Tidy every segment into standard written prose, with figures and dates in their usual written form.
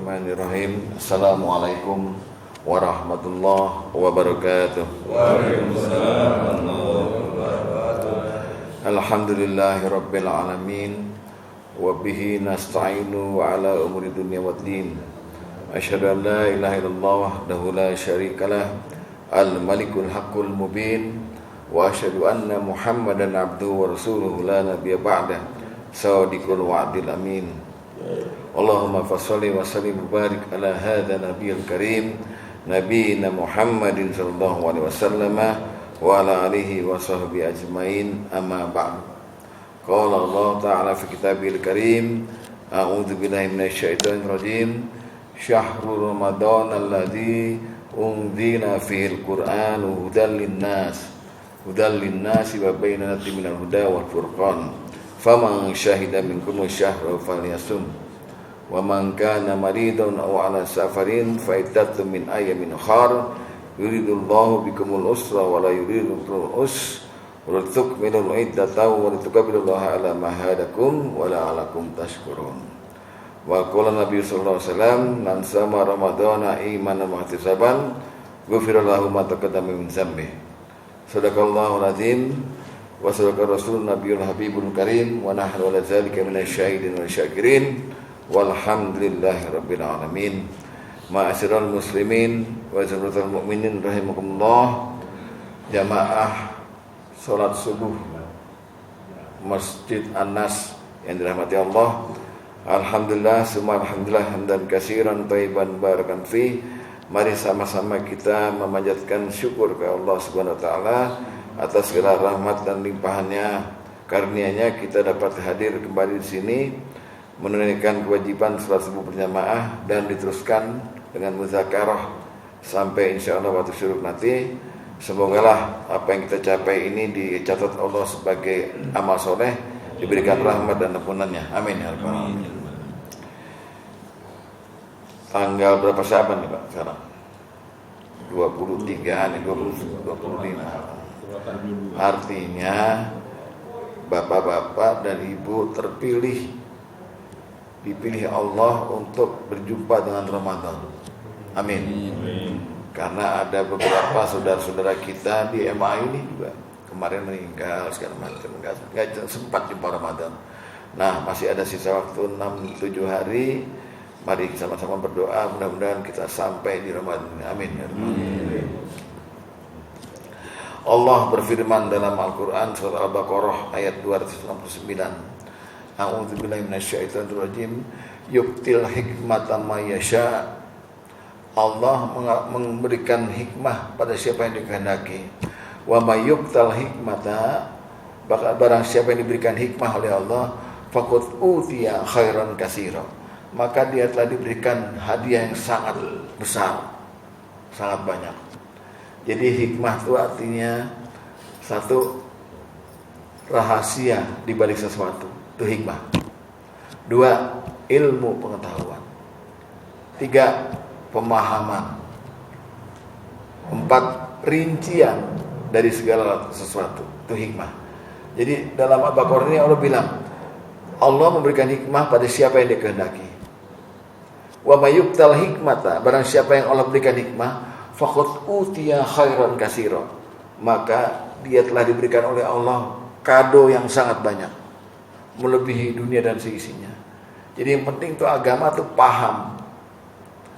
Bismillahirrahmanirrahim. Assalamualaikum warahmatullahi wabarakatuh. Waalaikumsalam warahmatullahi wabarakatuh. Alhamdulillahi rabbil alamin. Wa bihi nasta'inu ala umuri dunya waddin. Asyhadu an la ilaha illallah wahdahu la syarikalah, al-malikul haqqul mubin. Wa asyhadu anna Muhammadan abduhu wa rasuluhu la nabiyya ba'dah, shadiqul wa'dil amin. Allahumma fassalli wa sallim wa barik ala hadha nabiyil karim, nabiyina Muhammadin sallallahu alaihi wasallam wa ala alihi wa sahbihi ajmain, amma ba'du. Qala Allah ta'ala fi kitabil karim, a'udzu billahi minasy syaithanir rajim. Syahrul Ramadan alladzi unzila fihil Qur'anu hudal linnas wa bayyinatin minal huda wal furqan. Faman syahida minkum syahra falyasum wa man kana maridan aw ala safarin fa iddatun min ayyamin ukhra yuridullahu bikumul usra wa la yuridu bikumul usra wa tukmilul iddata wa litukabbirullaha ala ma hadakum wa la'allakum tashkurun. Wa qala Nabi sallallahu alaihi wasallam, man sama ramadhana imanan wa ihtisaban ghufira lahu ma taqaddama min dhanbihi. Sadaqallahul azim. Wa sadaqa rasul nabiyul habibul karim. Wa nahnu ala zalika minasyahidin wa syakirin. Walhamdulillahi rabbil alamin. Ma'asyiral muslimin wa jamaahal mukminin rahimakumullah. Jamaah salat subuh Masjid An-Nas yang dirahmati Allah. Alhamdulillah, summa alhamdulillah hamdan katsiran thayyiban barakan fi. Mari sama-sama kita memanjatkan syukur ke Allah Subhanahu wa taala atas segala rahmat dan limpahannya. Karunia-Nya kita dapat hadir kembali di sini menunaikan kewajiban salat subuh berjamaah dan diteruskan dengan muzakarah sampai insyaallah waktu syuruk nanti. Semogalah apa yang kita capai ini dicatat Allah sebagai amal soleh, diberikan rahmat dan ampunannya. Amin ya rabbal alamin. Tanggal berapa Syaban nih Pak sekarang? 23 nih, 25. Artinya bapak-bapak dan ibu dipilih Allah untuk berjumpa dengan Ramadan. Amin. Karena ada beberapa saudara-saudara kita di MA ini juga kemarin meninggal, sekarang nggak sempat jumpa Ramadan. Nah, masih ada sisa waktu 6-7 hari. Mari sama-sama berdoa, mudah-mudahan kita sampai di Ramadan. Amin. Allah berfirman dalam Al-Quran surah Al-Baqarah ayat 269. A'udzu billahi minasyaitonir rajim. Yu'til hikmata may yasha. Allah memberikan hikmah pada siapa yang dikehendaki. Wa may yu'tal hikmata, barang siapa yang diberikan hikmah oleh Allah, faqad utiya khairan katsira, maka dia telah diberikan hadiah yang sangat besar, sangat banyak. Jadi hikmah itu artinya satu, rahasia di balik sesuatu, itu hikmah. Dua, ilmu pengetahuan. Tiga, pemahaman. Empat, rincian dari segala sesuatu, itu hikmah. Jadi dalam Al-Baqarah ini Allah bilang, Allah memberikan hikmah pada siapa yang dikehendaki. Wa may yu'tal hikmata, barang siapa yang Allah berikan hikmah, faqad utiya khairan katsira, maka dia telah diberikan oleh Allah kado yang sangat banyak, melebihi dunia dan seisinya. Jadi yang penting itu agama itu paham.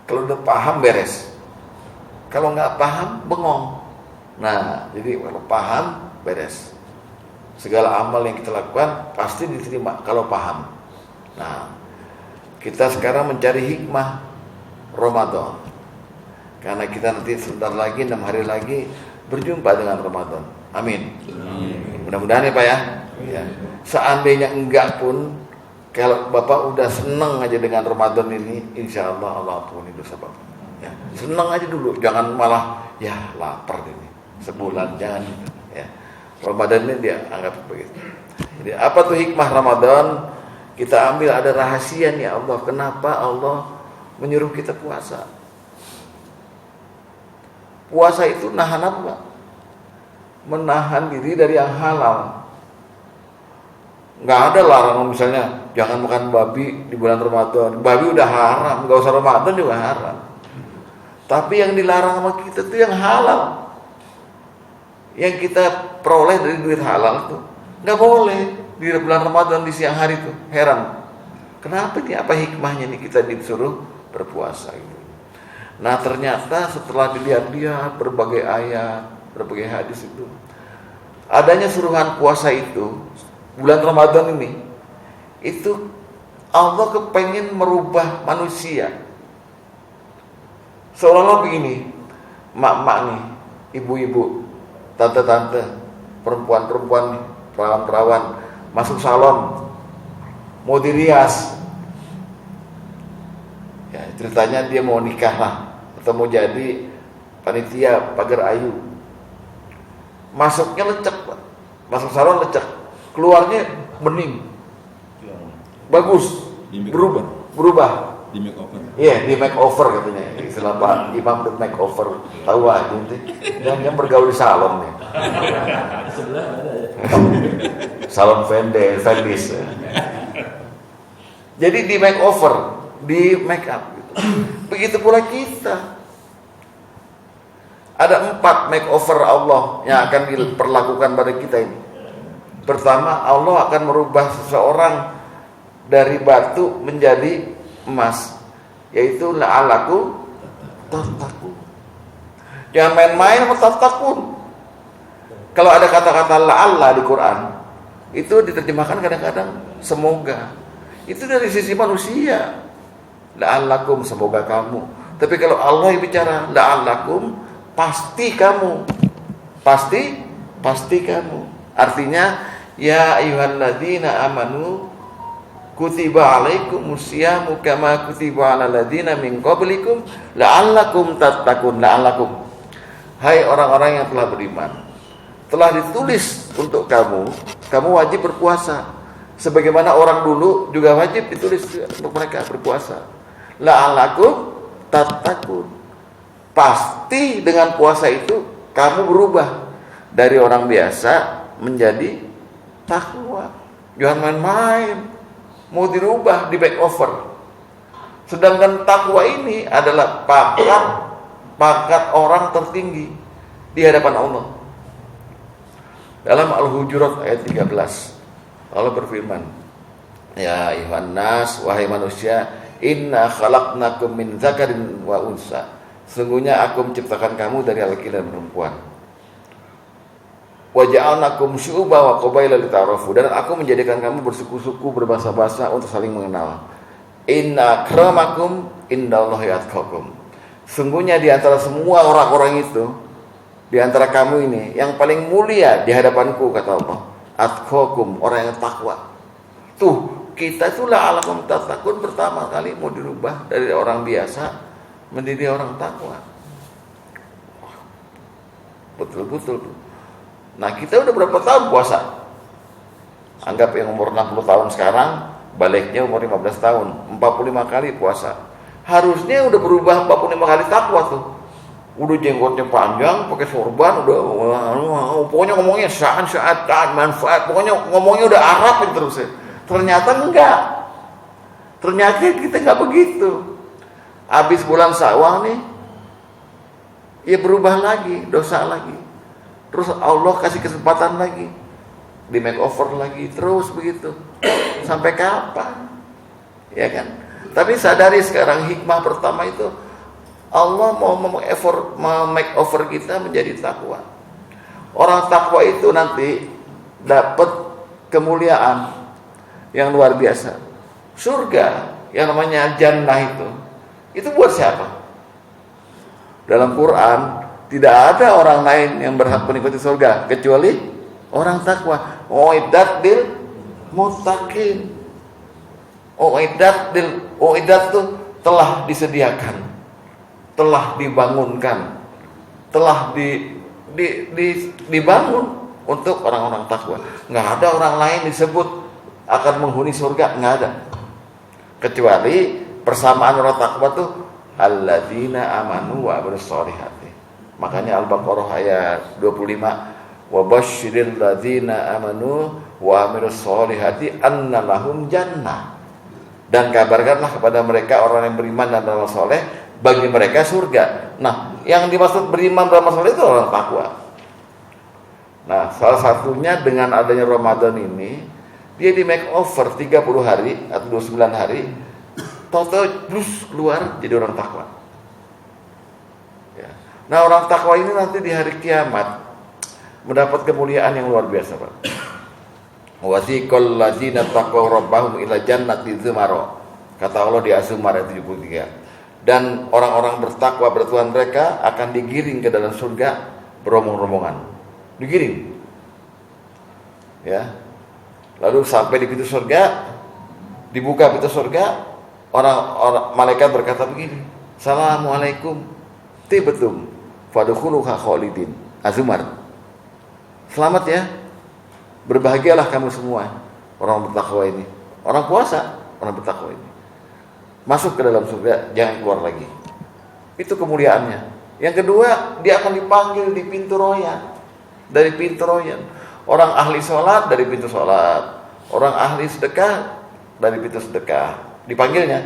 Kalau udah paham beres. Kalau nggak paham bengong. Nah, jadi kalau paham beres. Segala amal yang kita lakukan pasti diterima kalau paham. Nah, kita sekarang mencari hikmah Ramadan. Karena kita nanti sebentar lagi, 6 hari lagi berjumpa dengan Ramadan. Amin. Mudah-mudahan ya Pak ya. Ya. Seandainya enggak pun, kalau Bapak udah senang aja dengan Ramadan ini, insya Allah Allah ampuni dosa Bapak. Ya. Senang aja dulu, jangan malah ya lapar ini sebulan, jangan. Ya. Ramadan ini dia anggap begitu. Jadi apa tuh hikmah Ramadan? Kita ambil ada rahasia nih Allah. Kenapa Allah menyuruh kita puasa? Puasa itu nahan apa? Menahan diri dari yang halal. Nggak ada larangan misalnya jangan makan babi di bulan Ramadan. Babi udah haram, nggak usah Ramadan juga haram. Tapi yang dilarang sama kita tuh yang halal, yang kita peroleh dari duit halal tuh nggak boleh di bulan Ramadan di siang hari tuh. Heran, kenapa nih? Apa hikmahnya nih kita disuruh berpuasa itu? Nah ternyata setelah dilihat-lihat berbagai ayat, berbagai hadis itu, adanya suruhan puasa itu bulan Ramadan ini, itu Allah kepengen merubah manusia. Seolah-olah begini, mak-mak nih, ibu-ibu, tante-tante, perempuan-perempuan nih, perawan-perawan, masuk salon, mau dirias. Ya, ceritanya dia mau nikah lah, atau mau jadi panitia pagar ayu. Masuknya lecek, Pak. Masuk salon lecek. Keluarnya bening, bagus, berubah. Di makeover. Iya, di makeover katanya. Istilah Pak Imam itu makeover. Tahu aja nanti. Dan yang bergaul di salon nih. Sebelah ada ya. Salon Vendis. Jadi di makeover, di make up. Gitu. Begitu pula kita. Ada 4 makeover Allah yang akan diperlakukan pada kita ini. Pertama, Allah akan merubah seseorang dari batu menjadi emas, yaitu la'alakum tattaqun. Jangan main-main sama tattaqun. Kalau ada kata-kata la'alla di Quran, itu diterjemahkan kadang-kadang semoga. Itu dari sisi manusia. La'allakum, semoga kamu. Tapi kalau Allah yang bicara la'allakum, pasti kamu. Pasti kamu. Artinya ya ayyuhalladzina amanu kutiba alaikumusyamu kama kutiba alal ladzina min qablikum la'allakum tattaqun. La'allakum, hai orang-orang yang telah beriman, telah ditulis untuk kamu wajib berpuasa sebagaimana orang dulu juga wajib ditulis untuk mereka berpuasa. La'allakum tattaqun, pasti dengan puasa itu kamu berubah dari orang biasa menjadi takwa. Jangan main-main, mau dirubah di makeover. Sedangkan takwa ini adalah pangkat orang tertinggi di hadapan Allah. Dalam Al-Hujurat ayat 13, Allah berfirman, ya ayuhan nas, wahai manusia, inna khalaqnakum min dzakarin wa unsa. Sesungguhnya aku menciptakan kamu dari laki dan perempuan. Wa ja'alnakum syu'uban wa qabaila lita'arafu, dan aku menjadikan kamu bersuku-suku, berbahasa-bahasa untuk saling mengenal. Inna akramakum indallahi atqakum. Sungguhnya di antara semua orang-orang itu, di antara kamu ini, yang paling mulia di hadapanku, kata Allah, atqakum, orang yang takwa. Tuh, kita itulah alakum tattaqun, pertama kali mau dirubah dari orang biasa menjadi orang takwa. Betul-betul tuh. Nah kita udah berapa tahun puasa? Anggap yang umur 60 tahun sekarang, baliknya umur 15 tahun, 45 kali puasa. Harusnya udah berubah 45 kali takwa tuh. Udah jenggotnya panjang, pakai sorban, udah pokoknya ngomongnya saat manfaat, pokoknya ngomongnya udah Arab terus ya. Ternyata enggak. Ternyata kita enggak begitu. Habis bulan Syawal nih, ya berubah lagi, dosa lagi. Terus Allah kasih kesempatan lagi, di makeover lagi, terus begitu. Sampai kapan? Ya kan? Tapi sadari sekarang hikmah pertama itu Allah mau makeover kita menjadi takwa. Orang takwa itu nanti dapat kemuliaan yang luar biasa. Surga yang namanya jannah itu buat siapa? Dalam Quran tidak ada orang lain yang berhak menikmati surga kecuali orang takwa. Uiddat lil muttaqin. Uiddat itu telah disediakan, telah dibangunkan, telah dibangun untuk orang-orang takwa. Nggak ada orang lain disebut akan menghuni surga, nggak ada. Kecuali persamaan orang takwa tuh alladzina amanu wa amilus sholihat. Makanya Al-Baqarah ayat 25, wa basyiril ladzina amanu wa amilus solihati anna lahum jannah. Dan kabarkanlah kepada mereka orang yang beriman dan beramal soleh, bagi mereka surga. Nah, yang dimaksud beriman beramal soleh itu orang takwa. Nah, salah satunya dengan adanya Ramadan ini, dia di make over 30 hari atau 29 hari, total plus keluar jadi orang takwa. Ya. Nah, orang takwa ini nanti di hari kiamat mendapat kemuliaan yang luar biasa, Pak. Wasiqal ladzina taqaw rabbahum ila jannati zumara. Kata Allah di Az-Zumar ayat 73. Dan orang-orang bertakwa bertuhan mereka akan digiring ke dalam surga berombong-rombongan. Digiring. Ya. Lalu sampai di pintu surga, dibuka pintu surga, orang malaikat berkata begini, "Assalamualaikum tibetum fadkhuluha khalidin." Az-Zumar. Selamat ya. Berbahagialah kamu semua orang bertakwa ini. Orang puasa, orang bertakwa ini. Masuk ke dalam surga, jangan keluar lagi. Itu kemuliaannya. Yang kedua, dia akan dipanggil di pintu royan. Dari pintu royan. Orang ahli sholat dari pintu sholat. Orang ahli sedekah dari pintu sedekah. Dipanggilnya.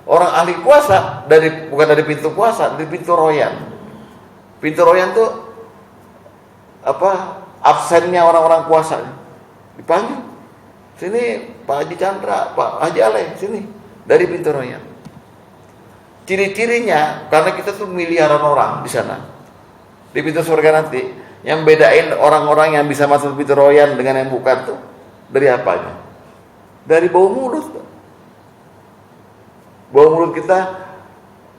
Orang ahli puasa bukan dari pintu puasa, dari pintu royan. Pintu royan tuh absennya orang-orang puasa. Dipanggil. Sini Pak Haji Chandra, Pak Haji Aleh, sini. Dari pintu royan. Ciri-cirinya, karena kita tuh miliaran orang di sana. Di pintu surga nanti. Yang bedain orang-orang yang bisa masuk pintu royan dengan yang bukan tuh dari apanya? Dari bau mulut. Bau mulut kita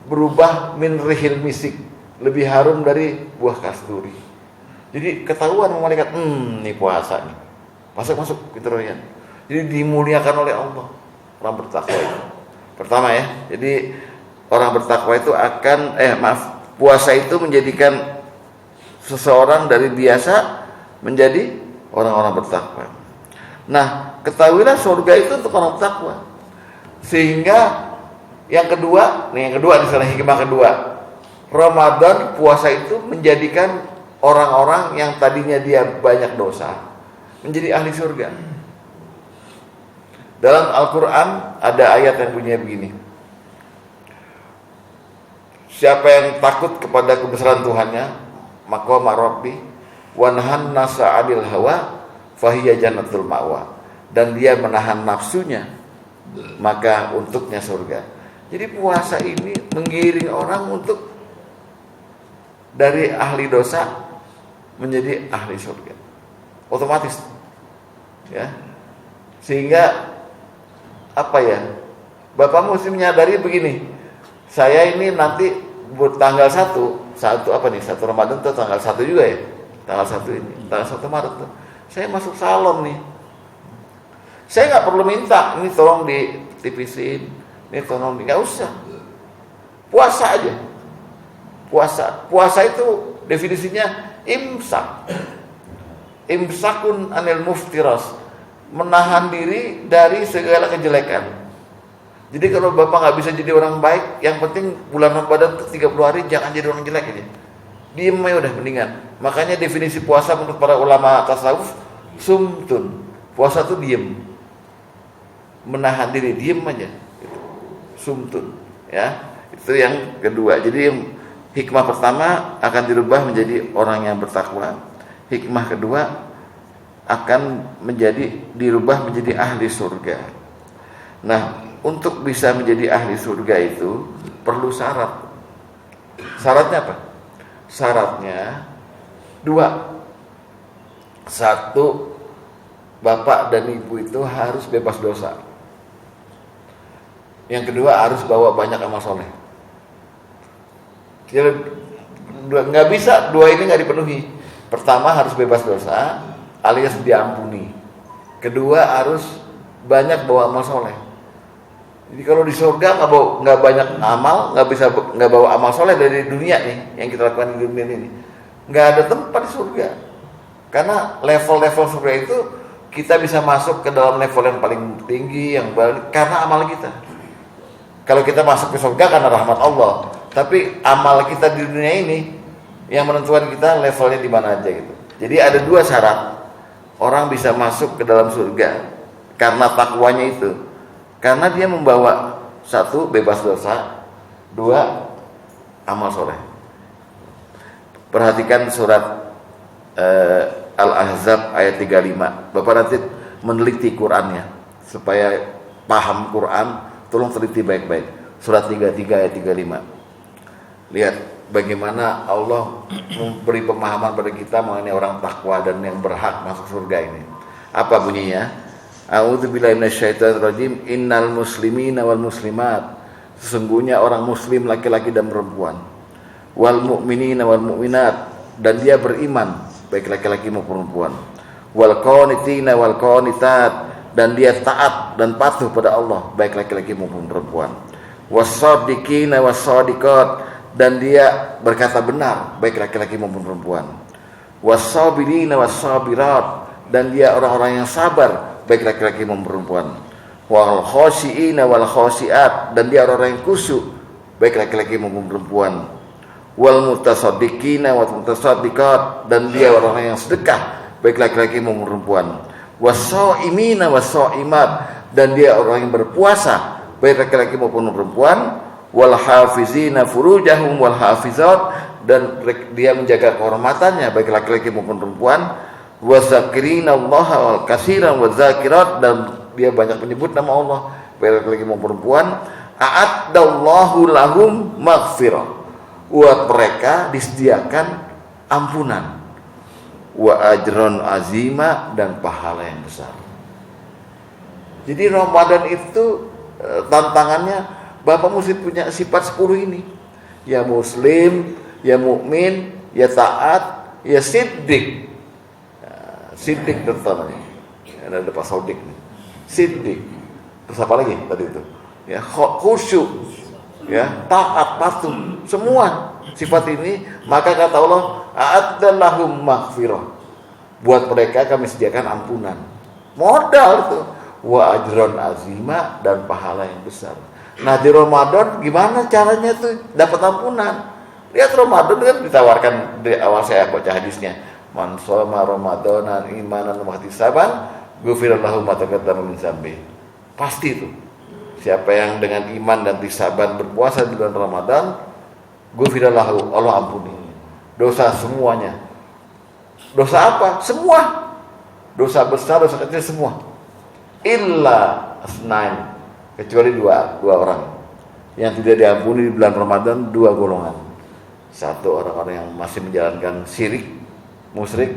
berubah min rihil misik, lebih harum dari buah kasturi. Jadi ketahuan malaikat, ini puasa nih. Masuk pintu royan. Jadi dimuliakan oleh Allah orang bertakwa itu. Pertama ya. Jadi orang bertakwa itu puasa itu menjadikan seseorang dari biasa menjadi orang-orang bertakwa. Nah, ketahuilah surga itu untuk orang bertakwa. Sehingga yang kedua di sana hikmah kedua. Ramadan puasa itu menjadikan orang-orang yang tadinya dia banyak dosa menjadi ahli surga. Dalam Al-Qur'an ada ayat yang bunyinya begini. Siapa yang takut kepada kebesaran Tuhannya, maqama rabbi wa nahan nasa 'anil hawa fahiya jannatul ma'wa, dan dia menahan nafsunya maka untuknya surga. Jadi puasa ini menggiring orang untuk dari ahli dosa menjadi ahli surga otomatis ya. Sehingga Bapak mesti menyadari begini, saya ini nanti tanggal 1 Ramadan tuh tanggal 1 juga ya. Tanggal 1 ini, tanggal 1 Maret tuh. Saya masuk salon nih. Saya nggak perlu minta, ini tolong ditipisin, ini tolong nggak usah. Puasa aja. Puasa itu definisinya imsak. Imsakun anil muftiras. Menahan diri dari segala kejelekan. Jadi kalau Bapak nggak bisa jadi orang baik, yang penting bulan Ramadan itu 30 hari jangan jadi orang jelek aja. Diem aja udah mendingan. Makanya definisi puasa menurut para ulama tasawuf, sumtun. Puasa itu diem. Menahan diri, diem aja. Sumtun, ya. Itu yang kedua. Jadi hikmah pertama akan dirubah menjadi orang yang bertakwa. Hikmah kedua akan dirubah menjadi ahli surga. Nah, untuk bisa menjadi ahli surga itu perlu syarat. Syaratnya apa? Syaratnya 2. 1, bapak dan ibu itu harus bebas dosa. Yang kedua harus bawa banyak amal soleh. Nggak bisa, 2 ini nggak dipenuhi. Pertama harus bebas dosa alias diampuni. Kedua harus banyak bawa amal soleh. Jadi kalau di surga nggak banyak amal, nggak bawa amal soleh dari dunia nih yang kita lakukan di dunia ini, nggak ada tempat di surga. Karena level-level surga itu kita bisa masuk ke dalam level yang paling tinggi karena amal kita. Kalau kita masuk ke surga karena rahmat Allah, tapi amal kita di dunia ini yang menentukan kita levelnya di mana aja gitu. Jadi ada 2 syarat. orang bisa masuk ke dalam surga karena takwanya itu. Karena dia membawa satu, bebas dosa, dua, amal soleh. Perhatikan surat Al-Ahzab ayat 35. Bapak nanti meneliti Qur'annya supaya paham Qur'an, tolong teliti baik-baik. Surat 33 ayat 35. Lihat bagaimana Allah memberi pemahaman pada kita mengenai orang takwa dan yang berhak masuk surga ini. Apa bunyinya? A'udzubillahi minasyaitonirrajim. Innal muslimina wal muslimat. Sesungguhnya orang muslim laki-laki dan perempuan. Wal mu'minina wal mu'minat, dan dia beriman baik laki-laki maupun perempuan. Wal qanitina wal qanitat, dan dia taat dan patuh pada Allah baik laki-laki maupun perempuan. Was-shadiqina was-shadiqat, dan dia berkata benar baik laki-laki maupun perempuan. Was-sabirina was-sabirat, dan dia orang-orang yang sabar baik laki-laki maupun perempuan. Wal khashiina wal khashiat, dan dia orang-orang yang khusyuk baik laki-laki maupun perempuan. Wal mutasaddiqina wal mutasaddiqat, dan dia orang-orang yang sedekah baik laki-laki maupun perempuan. Was-shaimina was-shaimat, dan dia orang yang berpuasa baik laki-laki maupun perempuan. Wal hafizina furujahum wal hafizat, dan dia menjaga kehormatannya baik laki-laki maupun perempuan. Wazakirina Allah wal katsiran wazakirat, dan dia banyak menyebut nama Allah baik laki-laki maupun perempuan. A'addallahu lahum maghfirah, buat mereka disediakan ampunan, wa ajron azima, dan pahala yang besar. Jadi Ramadan itu tantangannya, Bapak mesti punya sifat 10 ini. Ya muslim, ya mukmin, ya taat, ya siddiq. Siddiq terutama nih. Ada Pak Sodik nih. Siddiq. Terus apa lagi tadi itu? Ya khusyuk. Ya, taat, patuh, semua sifat ini, maka kata Allah, a'addalahum maghfirah, buat mereka kami sediakan ampunan. Modal itu, wa ajron azima, dan pahala yang besar. Nah di Ramadan gimana caranya tuh dapat ampunan? Lihat Ramadan kan ditawarkan di awal saya baca hadisnya, man shoma ramadanan imanan wa ihtisaban ghufira lahu ma taqaddama min dzambi. Pasti itu. Siapa yang dengan iman dan ihtisaban berpuasa di bulan Ramadan, ghufira lahu, Allah ampuni dosa semuanya. Dosa apa? Semua. Dosa besar, dosa kecil semua. Illa asnain, kecuali dua orang yang tidak diampuni di bulan Ramadan, 2 golongan. Satu, orang-orang yang masih menjalankan syirik, musyrik.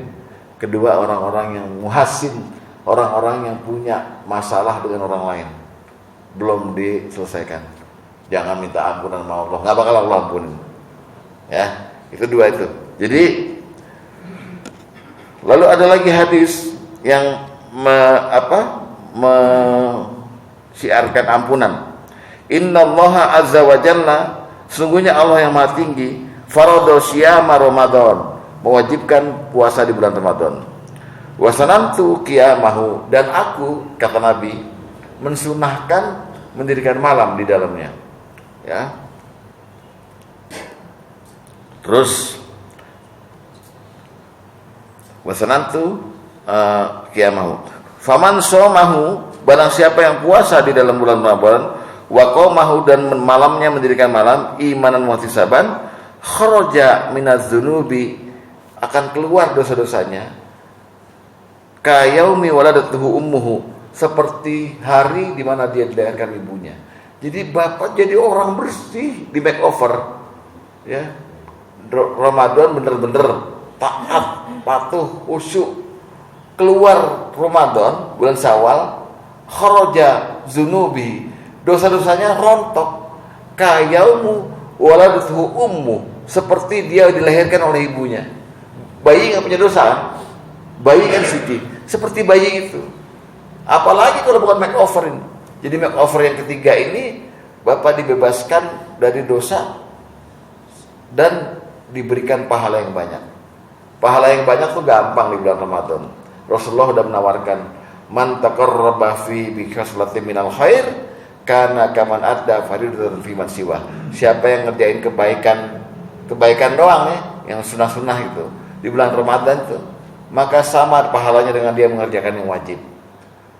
Kedua, orang-orang yang muhassin, orang-orang yang punya masalah dengan orang lain, belum diselesaikan. Jangan minta ampunan sama Allah, nggak bakal Allah ampunin. Ya, itu 2 itu. Jadi lalu ada lagi hadis yang siarkan ampunan. Innallaha azza wa jalla, sesungguhnya Allah yang Maha Tinggi, farada syiyama Ramadan, mewajibkan puasa di bulan Ramadan. Wa sanamtu qiyamahu, dan aku, kata Nabi, mensunahkan mendirikan malam di dalamnya. Ya. Terus wa sanamtu qiyamahu. Faman shomahu, barang siapa yang puasa di dalam bulan Ramadan, wa qamahu, dan malamnya mendirikan malam, imanan wa ihtisaban, kharaja minaz dzunubi, akan keluar dosa-dosanya, ka yaumi waladatuhu ummuhu, seperti hari di mana dia dilahirkan ibunya. Jadi bapak jadi orang bersih, di makeover. Ya. Ramadan bener-bener taat, patuh, khusyuk. Keluar Ramadan, bulan Syawal, kharaja zunubi, dosa-dosanya rontok, kayaumu waladatuhu ummu, seperti dia dilahirkan oleh ibunya. Bayi nggak punya dosa, bayi kan suci, seperti bayi itu. Apalagi kalau bukan makeover ini. Jadi makeover yang ketiga ini, bapak dibebaskan dari dosa dan diberikan pahala yang banyak. Pahala yang banyak tuh gampang di bulan Ramadan. Rasulullah sudah menawarkan, man taqarraba fi bi khaslatin minal khair kana kaman adda faridatan fi man siwa. Siapa yang ngerjain kebaikan doang ya, yang sunah-sunah itu di bulan Ramadan itu, maka sama pahalanya dengan dia mengerjakan yang wajib.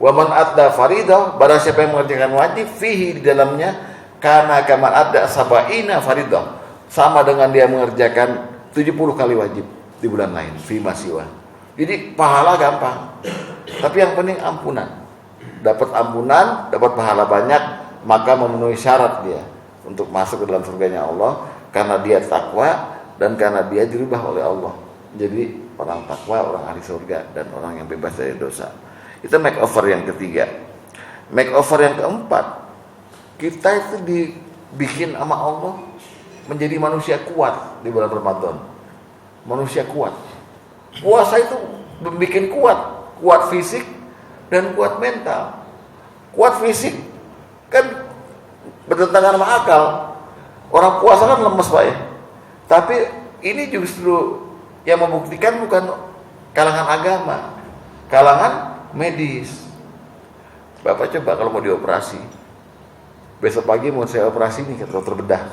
Wa man adda faridah, barang siapa yang mengerjakan wajib fihi di dalamnya, kana kaman adda sabaina faridah, sama dengan dia mengerjakan 70 kali wajib di bulan lain fi masiwa. Jadi pahala gampang. Tapi yang penting ampunan. Dapat ampunan, dapat pahala banyak, maka memenuhi syarat dia untuk masuk ke dalam surganya Allah karena dia takwa dan karena dia dirubah oleh Allah. Jadi orang takwa, orang ahli surga dan orang yang bebas dari dosa. Itu makeover yang ketiga. Makeover yang keempat, kita itu dibikin sama Allah menjadi manusia kuat di bulan Ramadan. Manusia kuat. Puasa itu membuat kuat, kuat fisik dan kuat mental. Kuat fisik kan bertentangan sama akal. Orang puasa kan lemes Pak ya. Tapi ini justru yang membuktikan bukan kalangan agama, kalangan medis. Bapak coba kalau mau dioperasi, besok pagi mau saya operasi nih ke dokter bedah,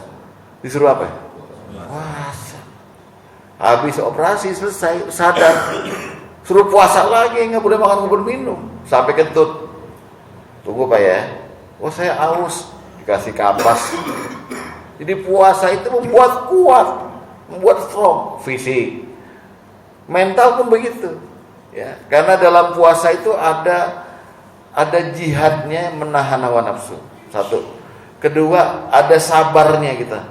disuruh apa? Puasa. Habis operasi selesai sadar, suruh puasa lagi, nggak boleh makan, nggak boleh minum sampai kentut. Tunggu Pak ya. Oh saya aus, dikasih kapas. Jadi puasa itu membuat kuat, membuat strong fisik. Mental pun begitu, ya. Karena dalam puasa itu ada jihadnya menahan hawa nafsu. Satu. Kedua, ada sabarnya kita.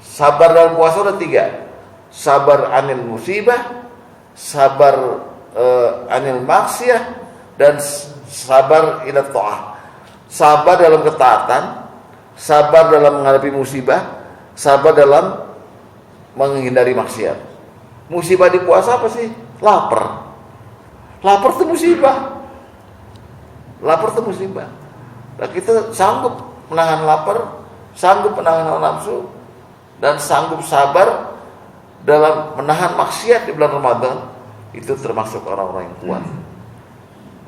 Sabar dalam puasa ada 3. Sabar anil musibah, sabar anil maksiyah, dan sabar ila ta'ah. Sabar dalam ketaatan, sabar dalam menghadapi musibah, sabar dalam menghindari maksiat. Musibah di puasa apa sih? Lapar. Lapar itu musibah. Lapar itu musibah. Nah, kita sanggup menahan lapar, sanggup menahan hawa nafsu, dan sanggup sabar dalam menahan maksiat di bulan Ramadan. Itu termasuk orang-orang yang kuat.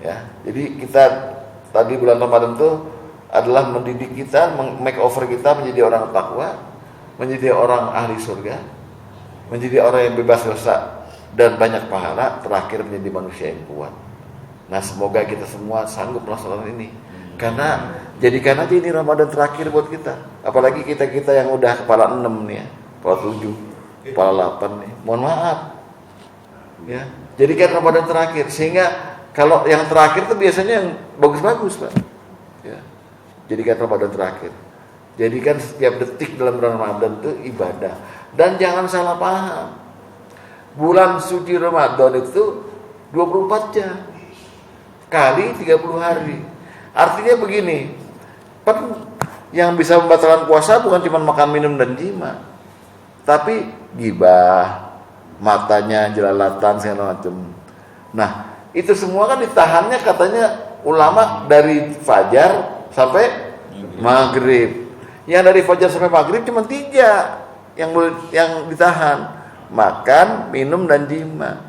Ya, jadi kita tadi bulan Ramadan itu adalah mendidik kita, makeover kita menjadi orang takwa, menjadi orang ahli surga, menjadi orang yang bebas dosa dan banyak pahala, terakhir menjadi manusia yang kuat. Nah, semoga kita semua sanggup melaksanakan ini. Karena jadikan aja ini Ramadan terakhir buat kita. Apalagi kita yang udah kepala 6 nih ya, kepala 7, kepala 8 nih. Mohon maaf. Ya, jadikan Ramadan terakhir sehingga kalau yang terakhir itu biasanya yang bagus-bagus, Pak. Ya. Jadikan Ramadan terakhir. Jadikan setiap detik dalam bulan Ramadan itu ibadah. Dan jangan salah paham. Bulan suci Ramadan itu 24 jam. Kali 30 hari. Artinya begini. Yang bisa membatalkan puasa bukan cuma makan, minum, dan jima. Tapi gibah, matanya jelalatan, segala macam. Nah, itu semua kan ditahannya katanya ulama dari fajar sampai maghrib. Yang dari fajar sampai maghrib cuma 3 yang ditahan, makan, minum, dan jima.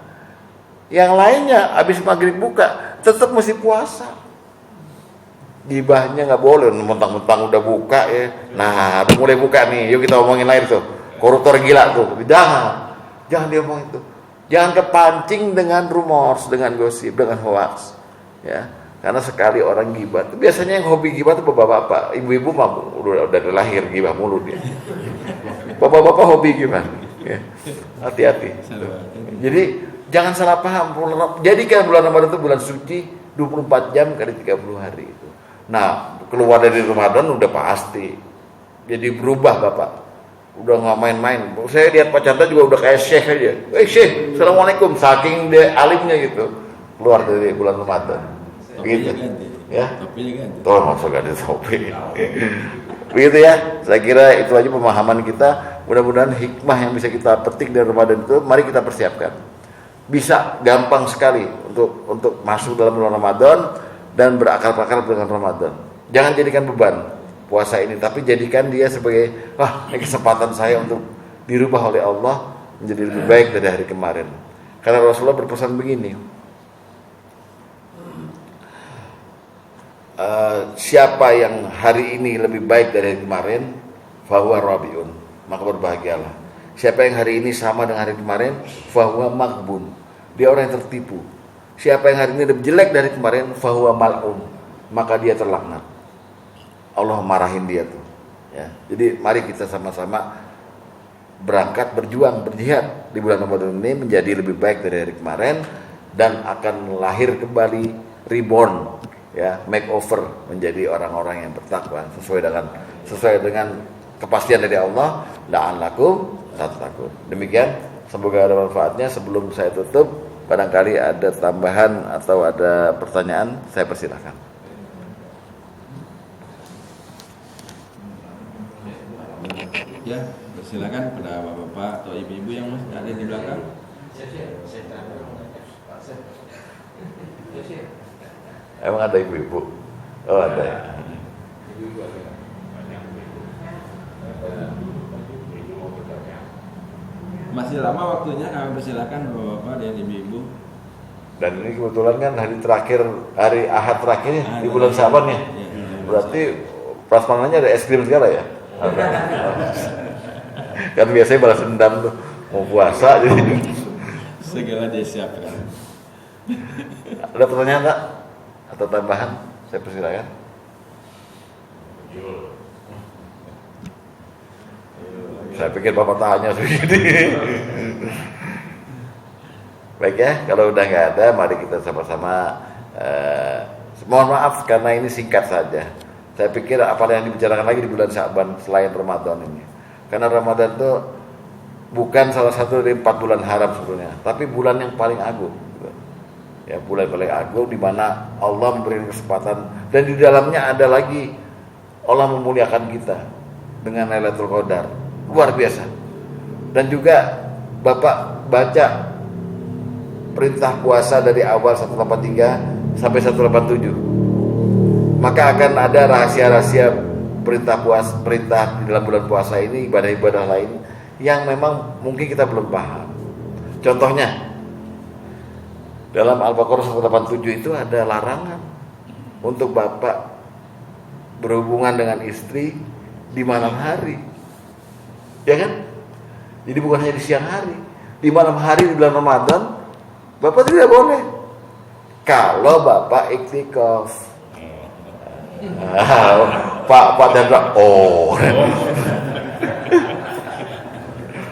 Yang lainnya habis maghrib buka tetap mesti puasa. Gibahnya nggak boleh, mentang-mentang udah buka ya. Nah, udah mulai buka nih, yuk kita omongin lain tuh. Koruptor gila tuh, jangan diomongin tuh. Jangan kepancing dengan rumors, dengan gosip, dengan hoax, ya. Karena sekali orang gibah, biasanya yang hobi gibah itu bapak-bapak, ibu-ibu mah udah lahir gibah mulu dia. Bapak-bapak hobi gibah, ya. Hati-hati. Jadi jangan salah paham. Jadikan bulan Ramadan itu bulan suci 24 jam kali 30 hari itu. Nah, keluar dari Ramadan udah pasti. Jadi berubah Bapak. Udah nggak main-main. Saya lihat Pak Chandra juga udah kayak syekh aja. Syekh, assalamualaikum. Saking dia alimnya gitu. Keluar dari bulan Ramadan. Begitu. Ya. Tuh masuk ganti topi. Begitu ya. Saya kira itu aja pemahaman kita. Mudah-mudahan hikmah yang bisa kita petik dari Ramadan itu, mari kita persiapkan. Bisa gampang sekali untuk masuk dalam bulan Ramadan dan berakar-akar dengan Ramadan. Jangan jadikan beban puasa ini, tapi jadikan dia sebagai ini kesempatan saya untuk dirubah oleh Allah menjadi lebih baik dari hari kemarin. Karena Rasulullah berpesan begini, siapa yang hari ini lebih baik dari hari kemarin, fahuwa rabiun, maka berbahagialah. Siapa yang hari ini sama dengan hari kemarin, fahuwa maghbun, Dia orang yang tertipu. Siapa yang hari ini lebih jelek dari kemarin, fahuwa mal'un, maka dia terlaknat. Allah marahin dia tuh. Ya. Jadi mari kita sama-sama berangkat, berjuang, berjihad di bulan Ramadan ini menjadi lebih baik dari hari kemarin, dan akan lahir kembali, reborn, ya, makeover menjadi orang-orang yang bertakwa sesuai dengan kepastian dari Allah, la'allakum tattaqun. Demikian, semoga ada manfaatnya. Sebelum saya tutup, barangkali ada tambahan atau ada pertanyaan, saya persilahkan. Ya, silakan pada bapak-bapak atau ibu-ibu yang masih ada di belakang. Emang ada ibu-ibu? Oh, ada ya. Masih lama waktunya, kami persilakan bapak-bapak dan ibu-ibu. Dan ini kebetulan kan hari Ahad terakhir di bulan Syaban ya. Berarti prasmanannya ada es krim segala ya? Kan biasanya balas dendam tuh, mau puasa jadi segala disiapkan. Ada pertanyaan tak? Atau tambahan? Saya persilakan. Saya pikir bapak tanya begini. Baik ya, kalau udah nggak ada, mari kita sama-sama. Mohon maaf karena ini singkat saja. Saya pikir apa yang dibicarakan lagi di bulan Sya'ban selain Ramadan ini. Karena Ramadan itu bukan salah satu dari 4 bulan haram sebetulnya, tapi bulan yang paling agung. Ya, bulan paling agung di mana Allah memberi kesempatan, dan di dalamnya ada lagi Allah memuliakan kita dengan Lailatul Qadar. Luar biasa. Dan juga Bapak baca perintah puasa dari awal 183 sampai 187. Maka akan ada rahasia-rahasia perintah di dalam bulan puasa ini, ibadah-ibadah lain yang memang mungkin kita belum paham. Contohnya, dalam Al-Baqarah 187 itu ada larangan untuk bapak berhubungan dengan istri di malam hari. Ya kan? Jadi bukan hanya di siang hari, di malam hari di bulan Ramadan bapak tidak boleh. Kalau bapak iktikaf. Pak Dandra,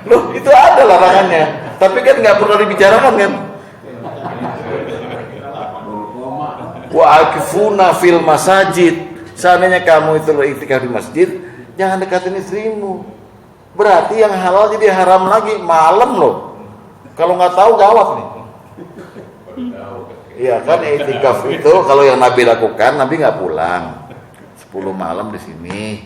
loh, itu ada larangannya, tapi kan nggak pernah dibicarakan kan. Wa akifuna fil masajid, seandainya kamu itu iktikaf di masjid, jangan dekatin istrimu. Berarti yang halal jadi haram lagi malam loh. Kalau nggak tahu gawat nih. Iya kan, iktikaf itu kalau yang Nabi lakukan, Nabi nggak pulang. 10 malam di sini,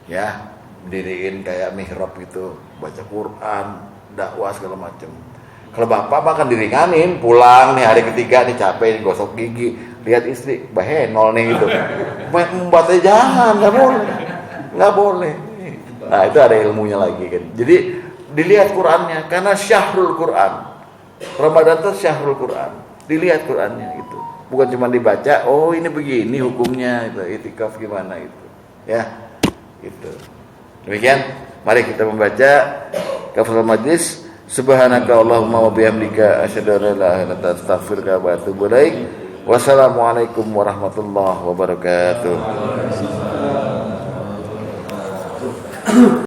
ya, diriin kayak mihrab gitu, baca Quran, dakwah segala macam. Kalau bapak makan diringanin, pulang nih hari ketiga nih capek nih, gosok gigi, lihat istri, bahenol nih gitu. Membatnya jangan, nggak boleh. Nah itu ada ilmunya lagi kan. Jadi dilihat Qurannya, karena syahrul Quran. Ramadan itu syahrul Quran. Dilihat Qurannya gitu. Bukan cuma dibaca, oh ini begini hukumnya itu, itikaf gimana itu. Ya. Gitu. Demikian, mari kita membaca kafaratul majlis. Subhanaka Allahumma wa bihamdika asyhadu an la ilaha illa anta astaghfiruka wa atubu ilaik. Wassalamualaikum warahmatullahi wabarakatuh.